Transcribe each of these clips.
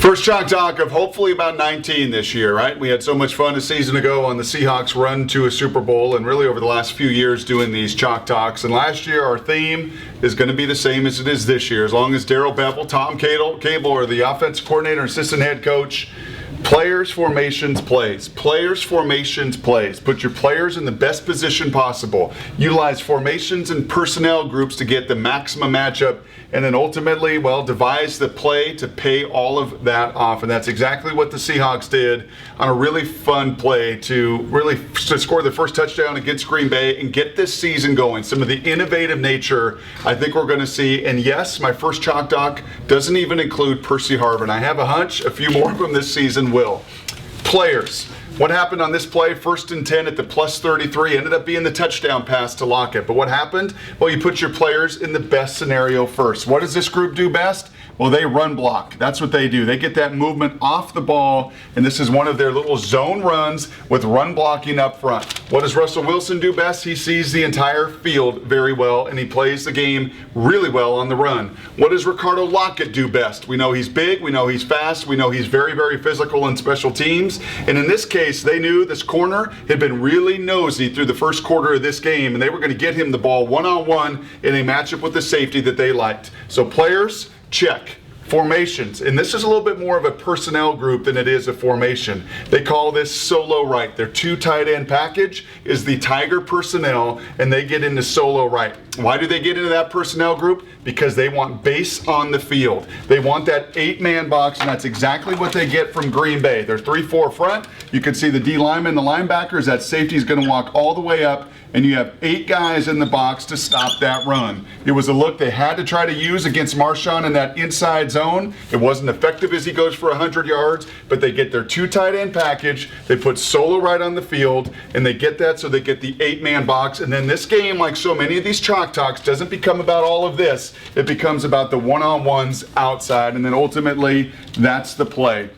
First Chalk Talk of hopefully about 19 this year, right? We had so much fun a season ago on the Seahawks run to a Super Bowl, and really over the last few years doing these Chalk Talks. And last year our theme is going to be the same as it is this year. As long as Darrell Bevell, Tom Cable are the offensive coordinator and assistant head coach. Players, formations, plays. Players, formations, plays. Put your players in the best position possible. Utilize formations and personnel groups to get the maximum matchup, and then ultimately, well, devise the play to pay all of that off. And that's exactly what the Seahawks did on a really fun play to score the first touchdown against Green Bay and get this season going. Some of the innovative nature I think we're going to see. And yes, my first Chalk Talk doesn't even include Percy Harvin. And I have a hunch a few more of them this season will. Players. What happened on this play? 1st and 10 at the plus 33. Ended up being the touchdown pass to Lockette. But what happened? Well, you put your players in the best scenario first. What does this group do best? Well, they run block. That's what they do. They get that movement off the ball, and this is one of their little zone runs with run blocking up front. What does Russell Wilson do best? He sees the entire field very well, and he plays the game really well on the run. What does Ricardo Lockette do best? We know he's big, we know he's fast, we know he's very, very physical in special teams, and in this case, they knew this corner had been really nosy through the first quarter of this game, and they were going to get him the ball one-on-one in a matchup with the safety that they liked. So players, check. Formations, and this is a little bit more of a personnel group than it is a formation. They call this solo right. Their 2 tight end package is the Tiger personnel, and they get into solo right. Why do they get into that personnel group? Because they want base on the field. They want that 8-man box, and that's exactly what they get from Green Bay. They're 3-4 front. You can see the D lineman, the linebackers, that safety is going to walk all the way up, and you have 8 guys in the box to stop that run. It was a look they had to try to use against Marshawn in that inside zone. It wasn't effective as he goes for 100 yards, but they get their 2 tight end package. They put solo right on the field, and they get that so they get the 8-man box. And then this game, like so many of these Chalk Talks, doesn't become about all of this. It becomes about the one-on-ones outside, and then ultimately, that's the play.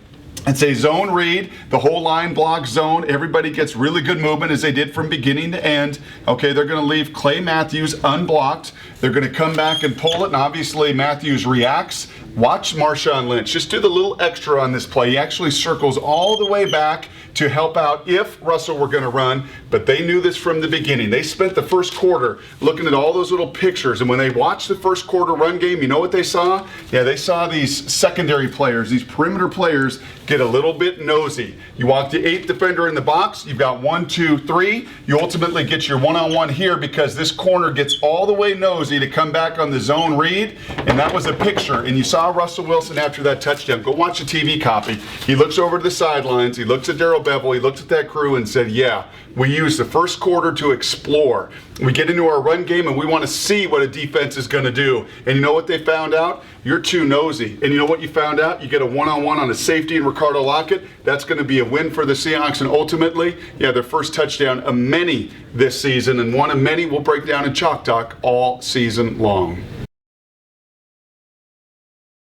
It's a zone read, the whole line block zone. Everybody gets really good movement as they did from beginning to end. Okay, they're going to leave Clay Matthews unblocked. They're going to come back and pull it, and obviously Matthews reacts. Watch Marshawn Lynch. Just do the little extra on this play. He actually circles all the way back to help out if Russell were going to run, but they knew this from the beginning. They spent the first quarter looking at all those little pictures, and when they watched the first quarter run game, you know what they saw? Yeah, they saw these secondary players, these perimeter players get a little bit nosy. You walk the 8th defender in the box, you've got 1, 2, 3. You ultimately get your one-on-one here because this corner gets all the way nosy to come back on the zone read, and that was a picture. And you saw Russell Wilson after that touchdown. Go watch the TV copy. He looks over to the sidelines, he looks at Darrell Bevell, he looked at that crew and said, yeah, we use the first quarter to explore. We get into our run game and we want to see what a defense is going to do. And you know what they found out? You're too nosy. And you know what you found out? You get a one-on-one on a safety in Ricardo Lockette. That's going to be a win for the Seahawks. And ultimately, yeah, their first touchdown of many this season, and one of many we'll break down in Chalk Talk all season long.